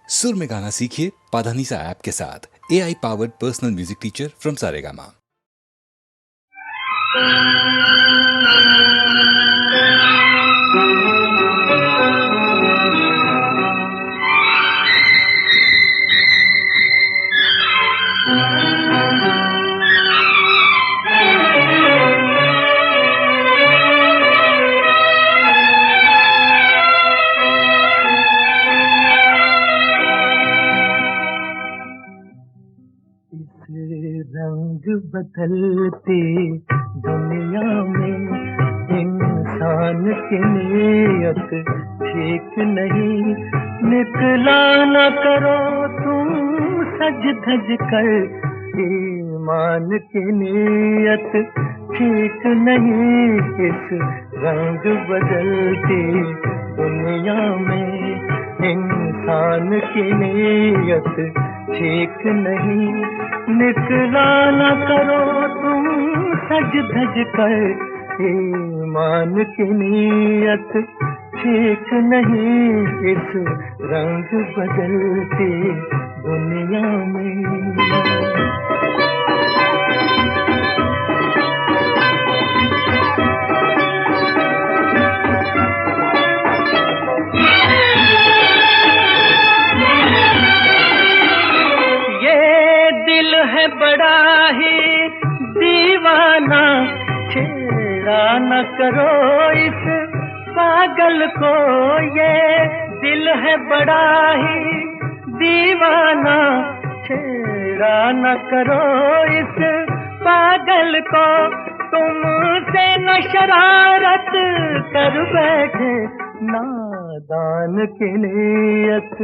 सुर में गाना सीखिए पाधानीसा ऐप के साथ। AI powered personal music teacher from Saregama. रंग बदलती दुनिया में इंसान की नीयत ठीक नहीं। निकला न करो तुम सज धज कर, ईमान की नीयत ठीक नहीं। इस रंग बदलती दुनिया में इंसान की नीयत ठीक नहीं। निकला न करो तुम सज धज कर, ईमान की नीयत ठीक नहीं। इस रंग बदलती दुनिया में बड़ा ही दीवाना, छेड़ा न करो इस पागल को। ये दिल है बड़ा ही दीवाना, छेड़ा न करो इस पागल को। तुमसे न शरारत कर बैठे, नादान की नीयत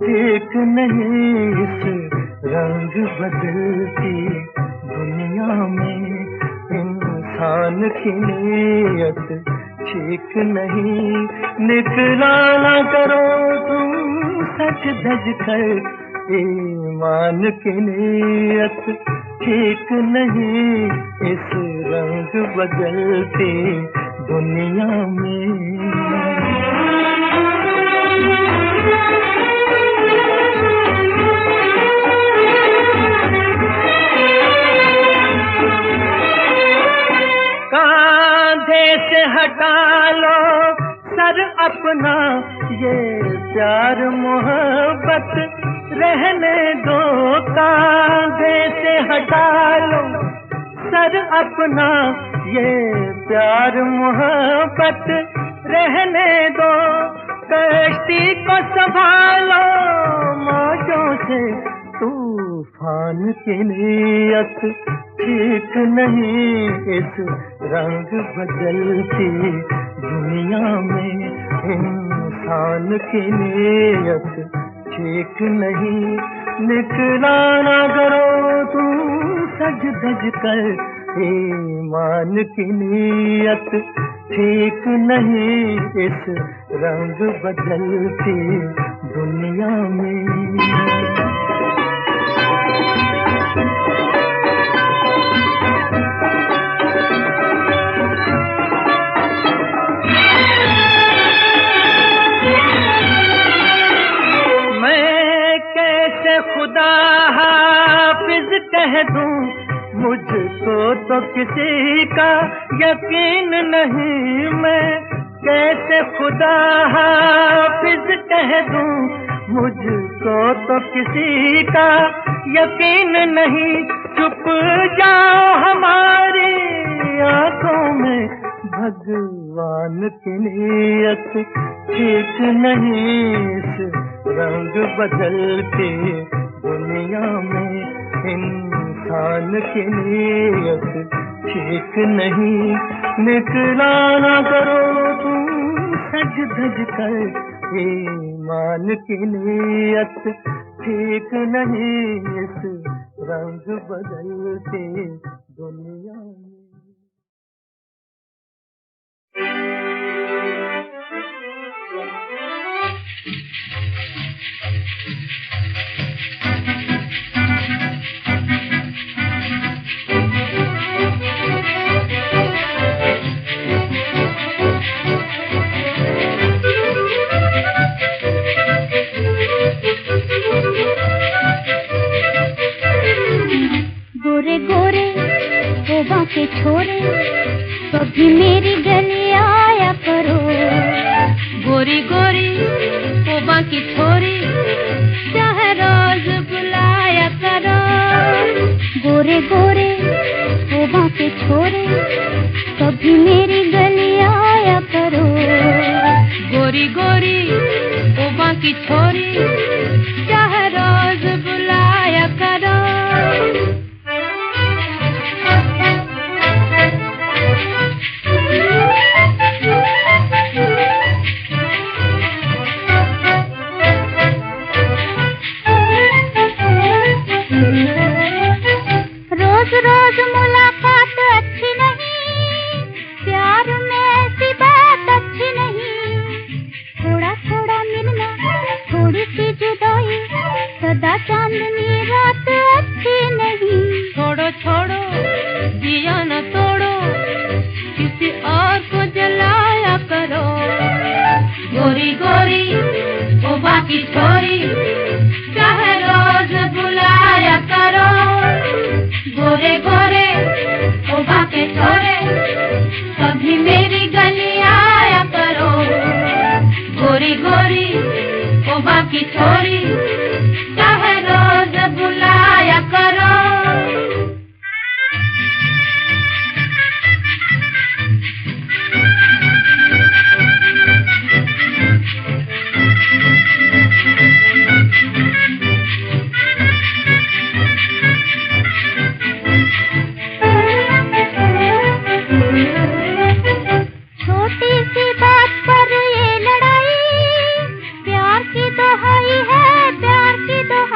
ठीक नहीं। इस रंग बदलती दुनिया में इंसान की नीयत ठीक नहीं। निकला न करो तुम सच धज कर, ईमान की नीयत ठीक नहीं। इस रंग बदलती दुनिया में से हटा लो सर अपना, ये प्यार मोहब्बत रहने दो। कांधे से हटा लो सर अपना, ये प्यार मोहब्बत रहने दो। कश्ती को संभालो मौजों से, तूफान की नीयत ठीक नहीं। इस रंग बदलती दुनिया में इंसान की नीयत ठीक नहीं। निकला न करो तुम सज धज कर, ईमान की नीयत ठीक नहीं। इस रंग बदलती दुनिया में खुदा हाफिज कह दूं, मुझको तो किसी का यकीन नहीं। मैं कैसे खुदा हाफिज कह दूं, मुझको तो किसी का यकीन नहीं। चुप जाओ हमारी आंखों में, भगवान की नीयत ठीक नहीं। इस रंग बदलती दुनिया में इंसान की नीयत ठीक नहीं। निकला न करो तुम सज धज कर, ईमान की नीयत ठीक नहीं। इस रंग बदलती दुनिया में के छोरे कभी मेरी गली आया करो। गोरी गोरी पोबा की छोरी चाहे रोज बुलाया करो। गोरे गोरे पोबा के छोरे कभी मेरी गली आया करो। गोरी गोरी पोबा की छोरी चाहे रोज बुलाया करो। रोज रोज मुलाकात अच्छी नहीं, प्यार में ऐसी बात अच्छी नहीं। थोड़ा थोड़ा मिलना थोड़ी सी जुदाई, सदा चांदनी रात अच्छी नहीं। छोड़ो छोड़ो दिया न तोड़ो, किसी और को जलाया करो। गोरी गोरी पोबा की छोरी चाहे रोज बुलाया करो। गोरे गोरे पोबा के छोरे कभी मेरी गली आया करो। गोरी गोरी पोबा की छोरी चाहे रोज बुलाया करो। छोटी सी बात पर ये लड़ाई, प्यार की दोहाई है, प्यार की दोहाई।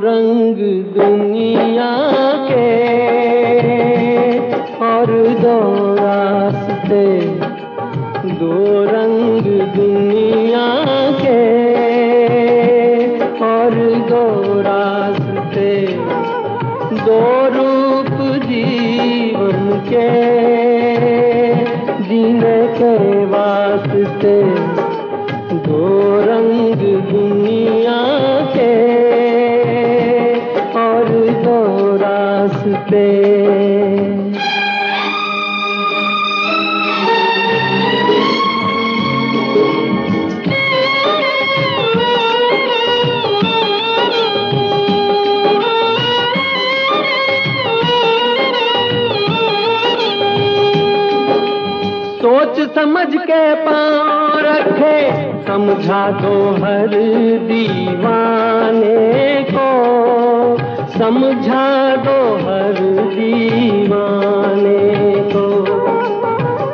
रंग दुनिया के और दो रास्ते, दो रंग दुनिया के और दो रास्ते, दो रूप जीवन के जीने के वास्ते, दो रंग दुनिया के और दो रास्ते। सोच समझ के पाँव रखे, समझा दो हर दीवाने को, समझा दो हर दीवाने को।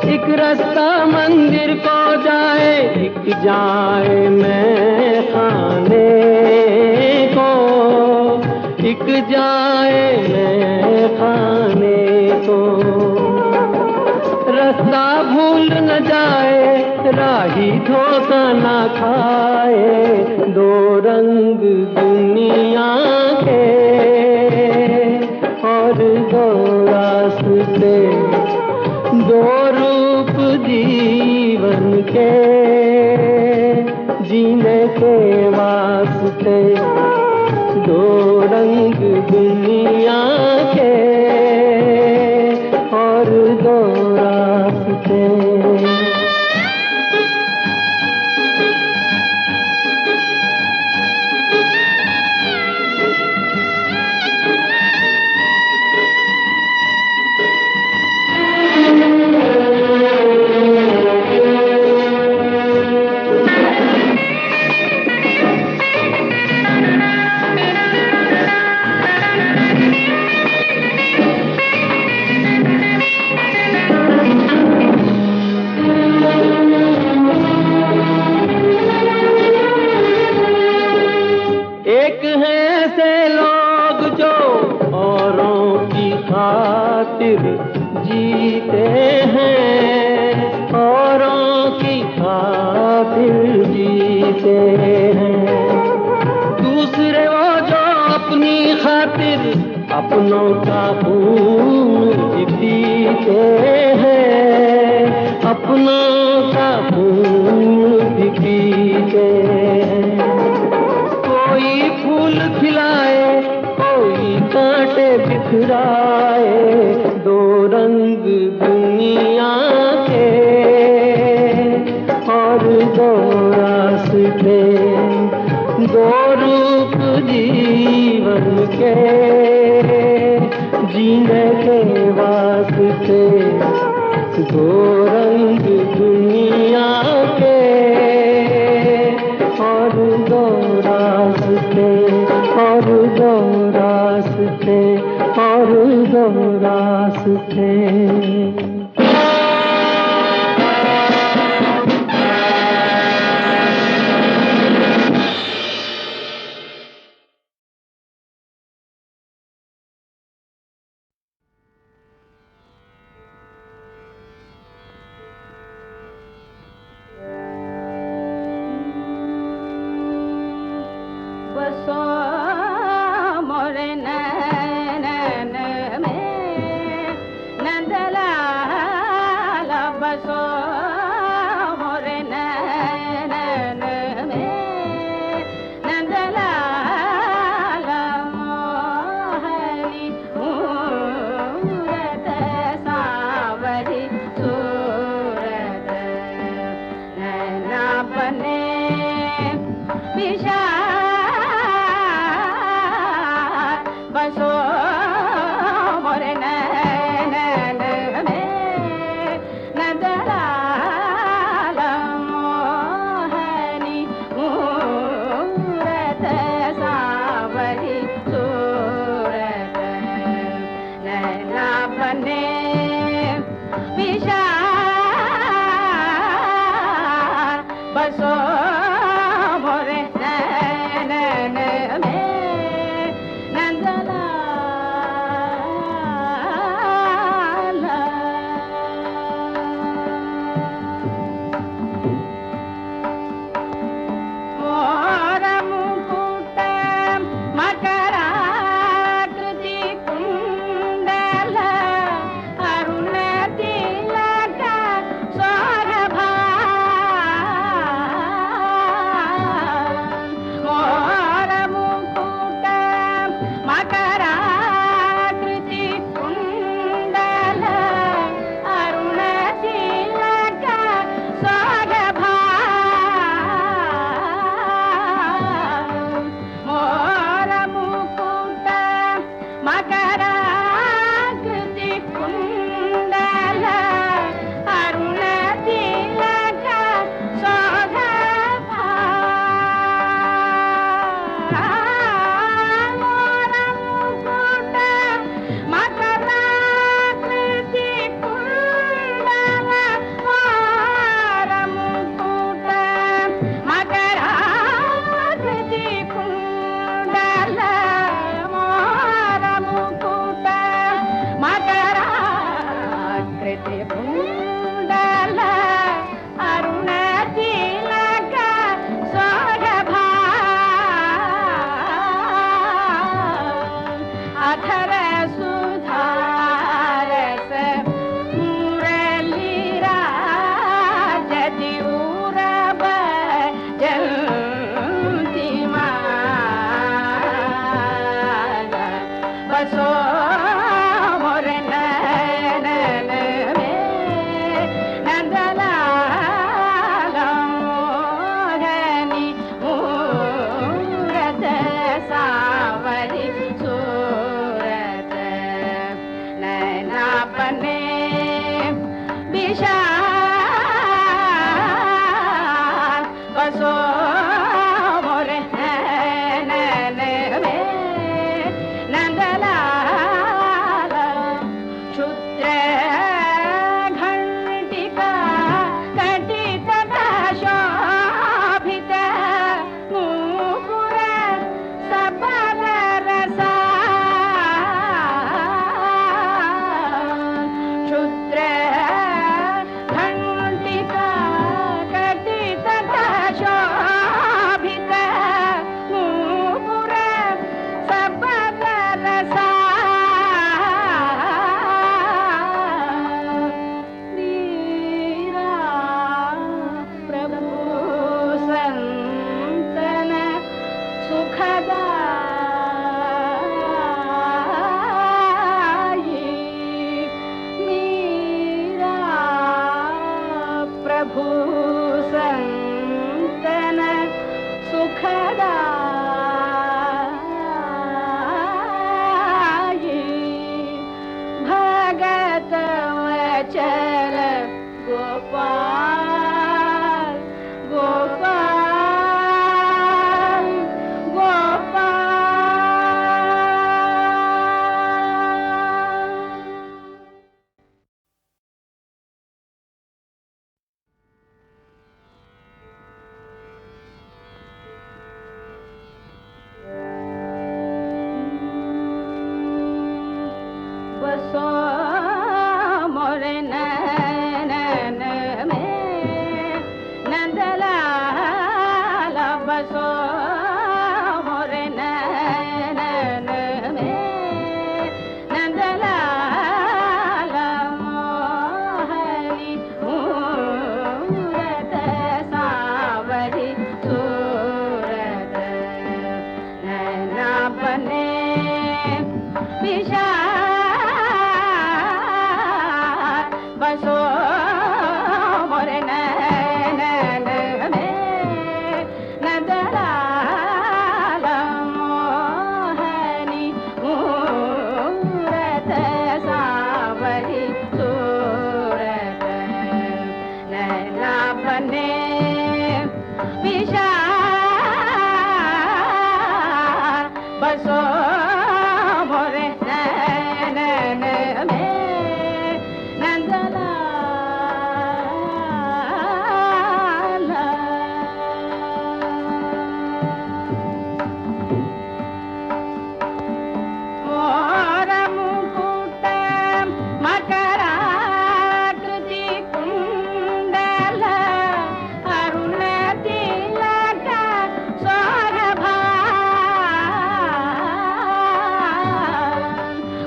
एक रास्ता मंदिर को जाए, एक जाए मैं खाने को, एक जाए मैं खाने को। रास्ता भूल न जाए, राही धोखा न खाए, दो रंग दुनिया के और दो रास्ते, दो रूप जीवन के जीने के वास्ते, दो रंग दुनिया के और दो रास्ते। एक है ऐसे लोग जो औरों की खातिर जीते हैं, औरों की खातिर जीते हैं। दूसरे वो जो अपनी खातिर अपनों का खून पीते हैं, अपनों का खून पीते हैं। कोई फूल खिलाए, कोई कांटे बिखराए, दो रंग दुनिया के और दो रास्ते, दो रूप जीवन के जीने के वास्ते, दो रंग दुनिया के और दो रास्ते, और दो रास्ते, और दो रास्ते। बसो मोरे नैनन में नंदलाल, बसो मोरे नैनन में नंदलाल। मोहनी मूरत सांवरी सूरत, नैना बने विशाल, बसो मोरे नैनन में नंदलाल। मोहनी मूरत सांवरी सूरत, नैना बने विशाल, बसो मोरे नैनन बसो मोरे नैन में नंदलाल मोहनी मूरत सावरी सूरत नैना बने विशाल बसो मोरे नैन में नंदलाल मोहनी मूरत सावरी सूरत नैना बने विशाल बसो मोरे नैन में नंदलाल मोर मुकुट मकराकृति कुंडल अरुण तिलक सौरभा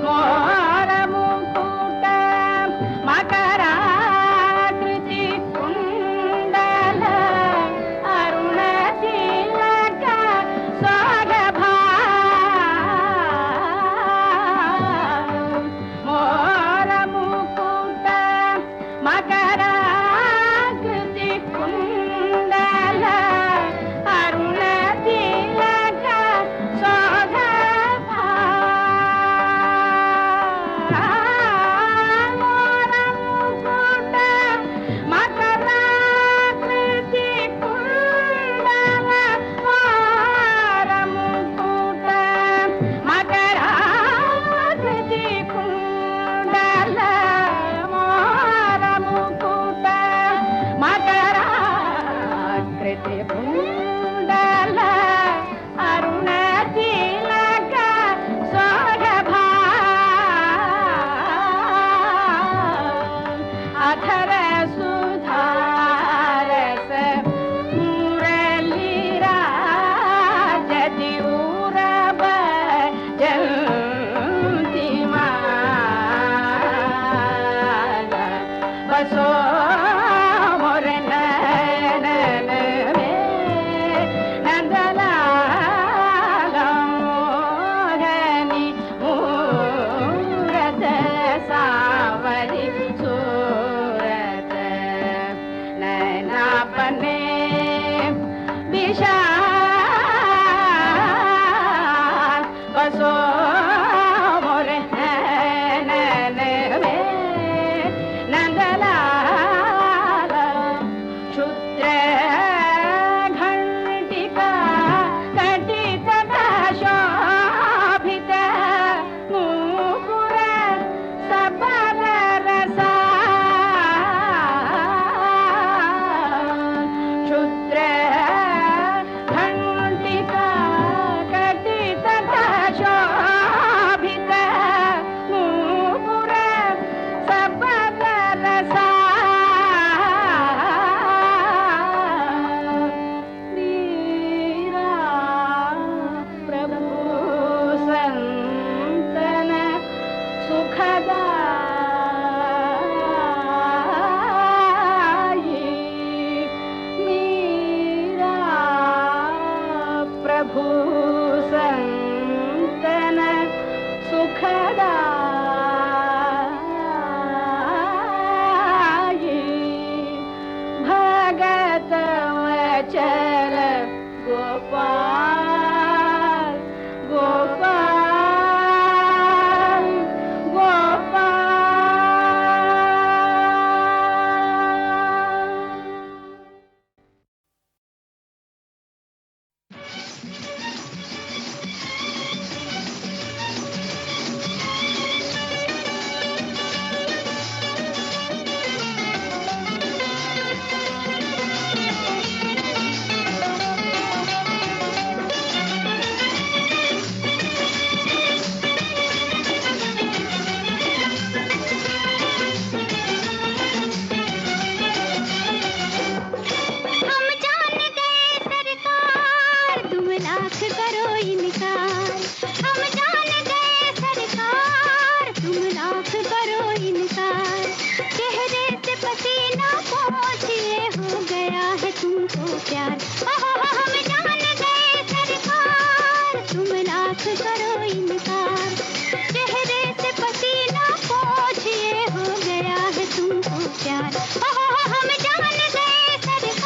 मोर मुकुट मकराकृति कुंडल अरुण तिलक सौरभा मोर मुकुट मकराकृति कुंडल अरुण तिलक शोभा मोर मुकुट मकराकृति कुंडल मोर मुकुट मकराकृति कुंडल मोर मुकुट मकराकृति कुंडल अरुण तिलक शोभा अधर सुधारस मुरली राजति उरब जयंती माला बसो मोरे नैन में नंदलाल मोहनी मूरत सावरी सूरत नैना बने विशाल बसो मोरे नैन में नंदलाल क्षुद्र घंटिका कटित शोभित मुकुर सबल रसा क्षुद्र घंटिका कटित शोभित मुकुर सबल रसा वीरा प्रभु संतन सुखदायी मीरा प्रभु संतन सुखदायी भगत वचल गोपाल गोपाल हम जान गए सरकार लाख करो इनकार, हम जान गए सरकार, तुम लाख करो इनकार। चेहरे से पसीना पोंछिए हो गया है तुमको प्यार, हम जान गए सरकार, तुम लाख करो इनकार। चेहरे से पसीना पोंछिए हो गया है तुमको प्यार, हम जान गए सरकार।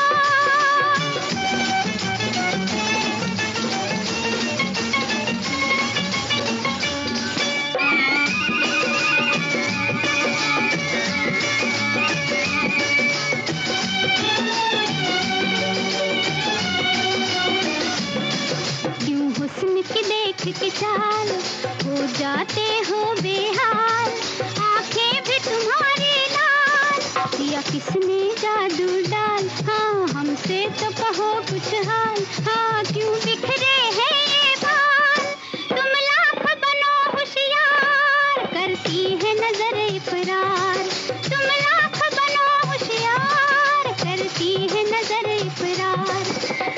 क्यों हुस्न की देख के चाल हो जाते हो बेहाल, आंखें भी तुम्हारी लाल, या किसने जादू डाल, हाँ हमसे तो कहो कुछ हाल, हाँ क्यों बिखरे हैं ये बाल। तुम लाख बनो होशियार, करती है नजर इकरार, तुम लाख बनो होशियार, करती है नजर इकरार।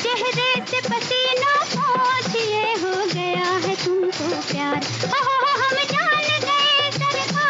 चेहरे से पसीना पोंछिए हो गया है तुमको प्यार, हम जान गए सरकार।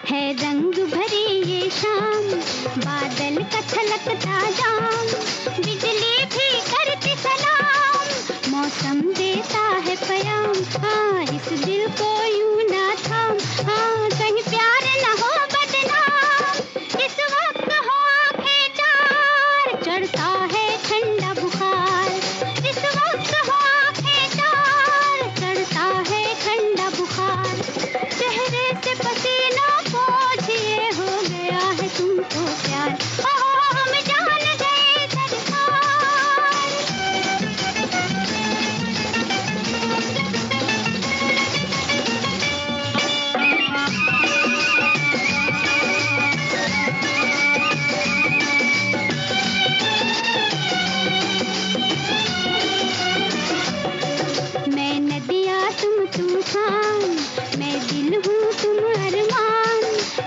है रंग भरी ये शाम, बादल का छलकता जाम, बिजली भी करती सलाम, मौसम देता है पयाम, हाँ इस दिल को यूं ना थाम, हाँ कहीं प्यार न हो बदनाम। इस वक्त हो आंखें चार, चढ़ता है ठंडा बुखार, इस वक्त हो आंखें चार, चढ़ता है ठंडा बुखार। चेहरे से पसीना पोंछिए हो गया है तुमको प्यार, हम जान गए सरकार। मैं नदिया तुम तूफान, मैं दिल हूँ तुम अरमान,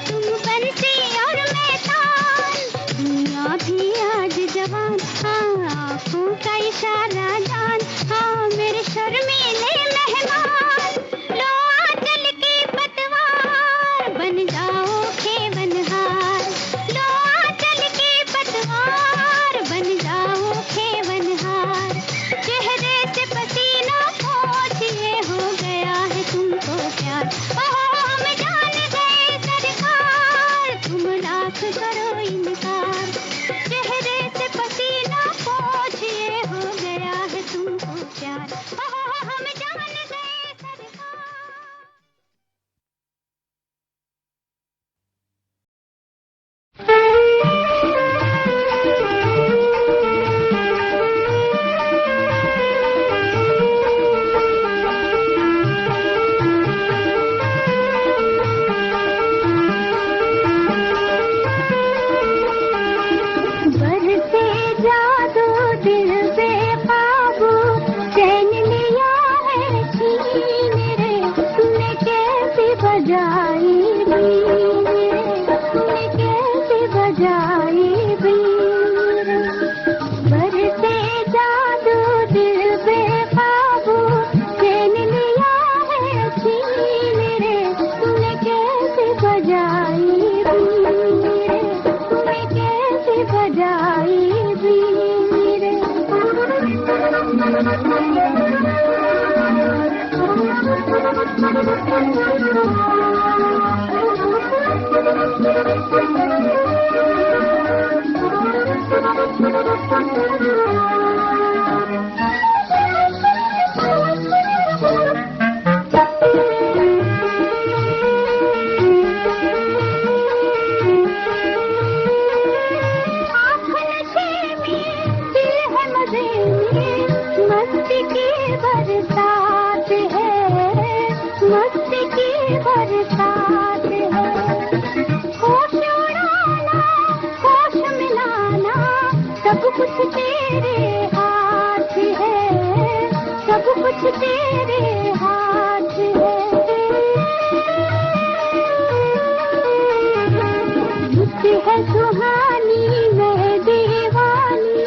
तुम बंसी और मैं तान, दुनिया भी आज जवान, हाँ आँखों का इशारा जान, हाँ मेरे शर्मीले मेहमान। लो आंचल की पतवार, बन जाओ खेवनहार, लो आंचल की पतवार, बन जाओ खेवनहार। चेहरे से पसीना पोंछिए हो गया है तुमको प्यार, हम जान गए सरकार, तुम लाख करो इनकार। चेहरे से पसीना पोंछिए हो गया है तुमको प्यार, हम जान गए सरकार। बरसे जादू दिल पे काबू, चैन लिया है छीन रे, तूने कैसे बजाई बीन रे, तूने कैसे बजाई बीन रे। बरसे जादू दिल पे काबू, चैन लिया है छीन रे, तूने कैसे बजाई बीन रे, तूने कैसे बजाई बीन रे। मस्ती की बरसात है, मस्ती की बरसात है सुहानी मैं दीवानी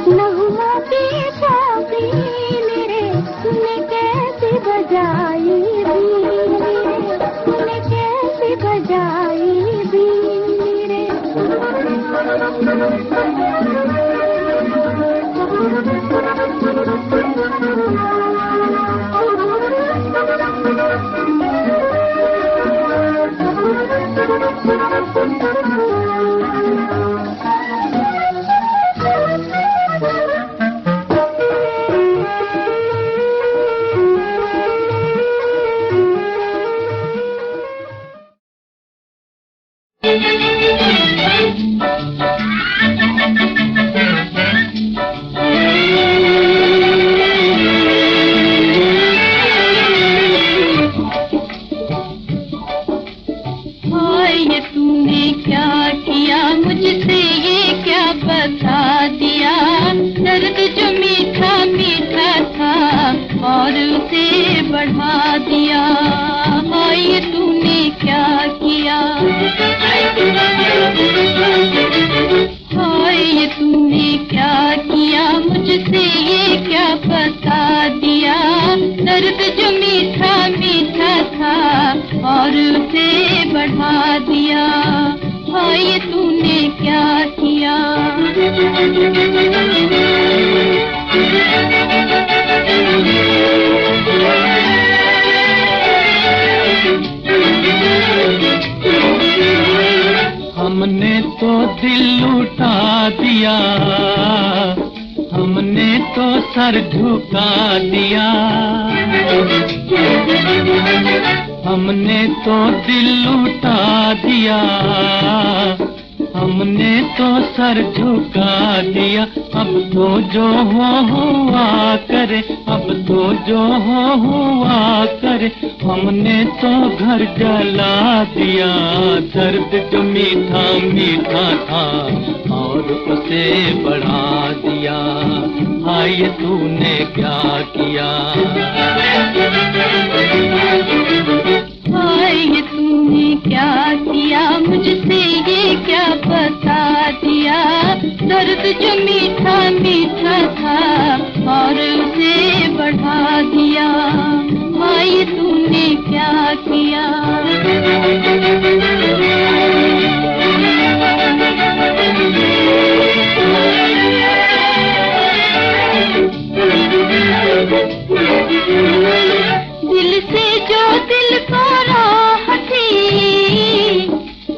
नगमों की शौकीन रे तूने कैसे बजाई बीन रे तूने कैसे बजाई बीन रे हमने तो दिल लुटा दिया, हमने तो सर झुका दिया, हमने तो दिल लुटा दिया, हमने तो सर झुका दिया। अब तो जो हो हुआ करे, अब तो जो हो हुआ करे, हमने तो घर जला दिया। दर्द जो मीठा मीठा था और उसे बढ़ा दिया। हाय तूने क्या किया, हाय तूने क्या किया, मुझसे ये क्या बता दिया। दर्द जो मीठा मीठा था और उसे बढ़ा दिया। हाय तूने क्या किया। दिल से जो दिल को राह थी,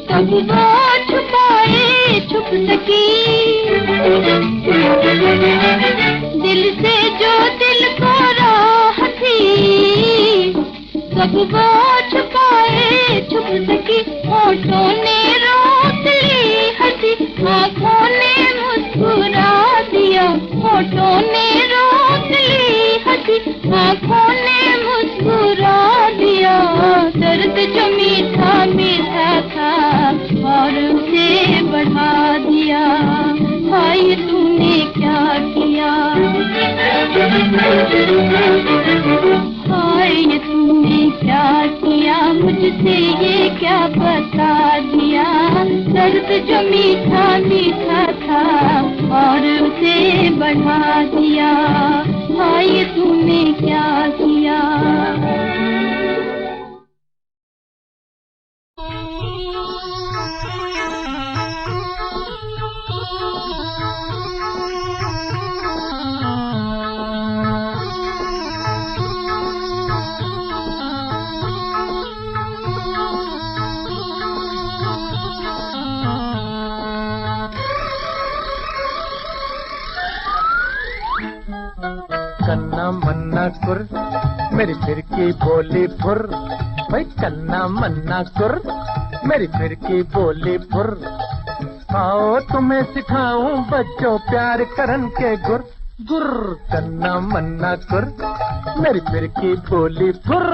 तब वो छुपाए छुप सकी। दिल से जो दिल को राह थी, तब वो छुपाए छुप सकी। होठों ने रोक ली हंसी, आँखों ने मुस्कुरा दिया। होठों ने रोक ली हंसी, आँखों ने मुस्कुरा दिया। दर्द जो मीठा मीठा था और उसे बढ़ा दिया। हाय तूने क्या किया, हाय तूने क्या किया, मुझसे ये क्या बता दिया। दर्द जो मीठा मीठा था और उसे बढ़ा दिया। हाय तूने क्या किया। कन्ना मन्ना कुर मेरी फिरकी बोली फुर, भाई कन्ना मन्ना कुर मेरी फिरकी बोली फुर। आओ तुम्हें सिखाऊं बच्चों प्यार करन के गुर। गुर कन्ना मन्ना कुर मेरी फिरकी बोली फुर।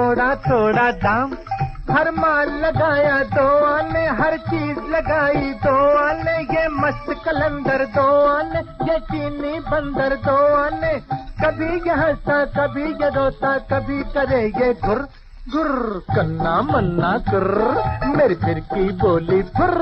थोड़ा थोड़ा दाम, हर माल लगाया 2 आने, हर चीज लगाई 2 आने, ये मस्त कलंदर 2 आने, ये चीनी बंदर 2 आने, कभी ये हंसता कभी ये रोता, कभी करे ये गुर गुर, कन्ना मन्ना गुर, मेरी फिर की बोली फुर।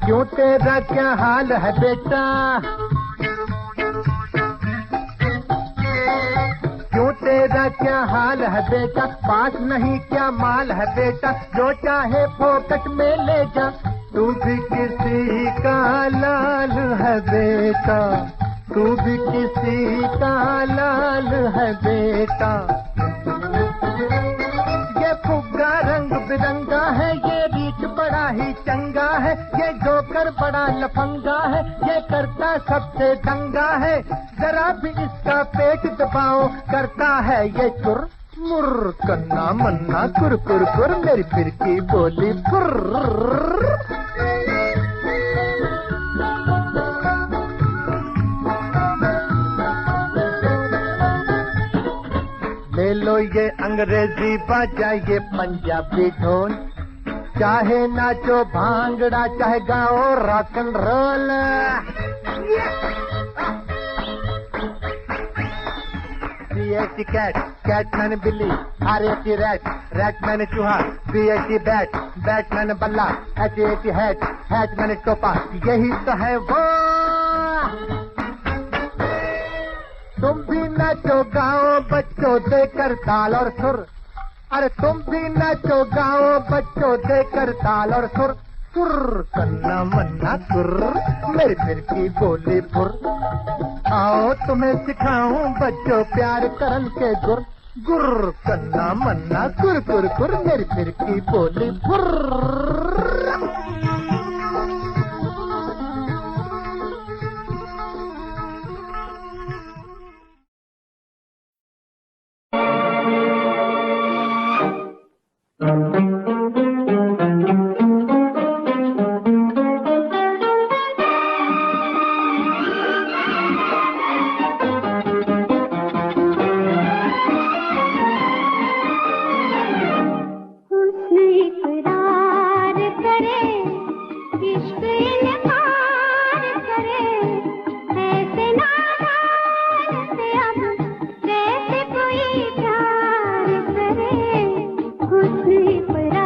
क्यों तेरा क्या हाल है बेटा, क्यों तेरा क्या हाल है बेटा, पास नहीं क्या माल है बेटा, जो चाहे फोकट में ले जा, तू भी किसी का लाल है बेटा, तू भी किसी का लाल है बेटा। ये फुग्गा रंग बिरंगा है, ये रीछ बड़ा ही चंगा है, ये जोकर बड़ा लफंगा है, ये करता सबसे दंगा है, जरा भी इसका पेट दबाओ करता है ये चुर मुर, कन्ना मन्ना कुर कुर कुर, मेरी फिर की बोली फुर। ले लो ये अंग्रेजी बाजा, ये पंजाबी ढोल, चाहे नाचो भांगड़ा चाहे गाओ rock and roll. C-A-T cat, cat मैंने बिल्ली, R-A-T रैट, रैट मैंने चूहा, B-A-T बैट, बैट मैंने बल्ला, H-A-T हैट, हैट मैंने टोपा, यही तो है वो। तुम भी नाचो गाओ बच्चों देकर ताल और सुर, अरे तुम भी नाचो गाओ बच्चों देकर ताल और सुर, सुर कन्ना मन्ना सुर, मेरी फिर की बोली फुर। आओ तुम्हें सिखाऊं बच्चों प्यार करन के गुर, गुर कन्ना मन्ना कुर कुर कुर, मेरी फिर की बोली फुर। कैसे कोई प्यार करे, हुस्न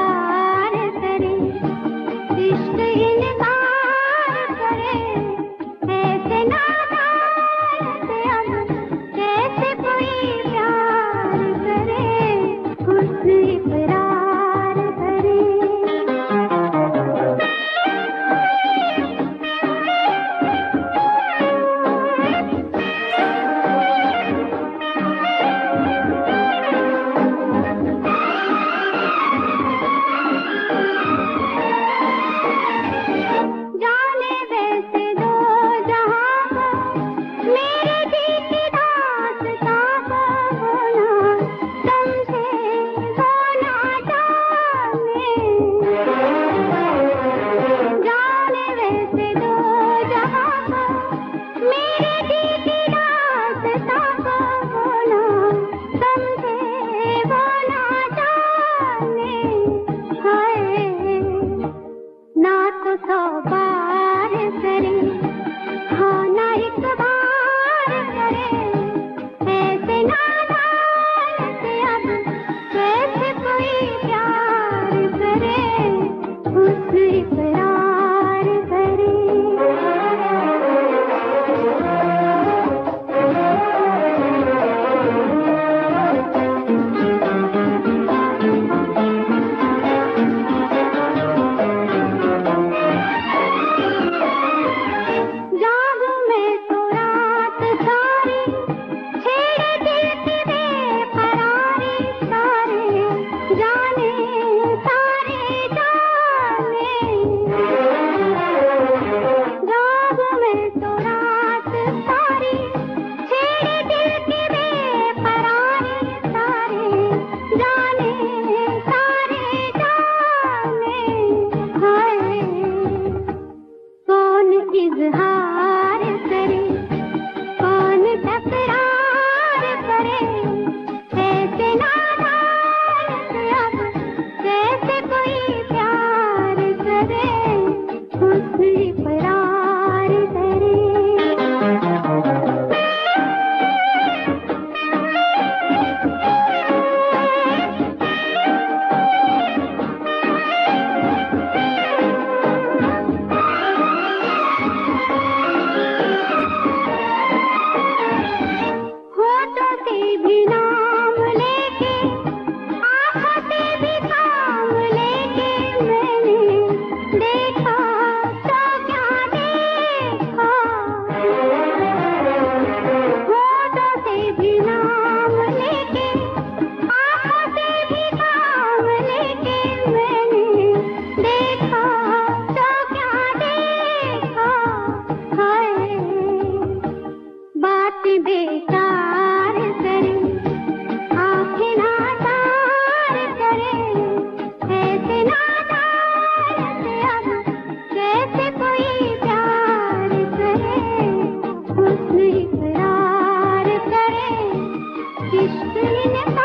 इनकार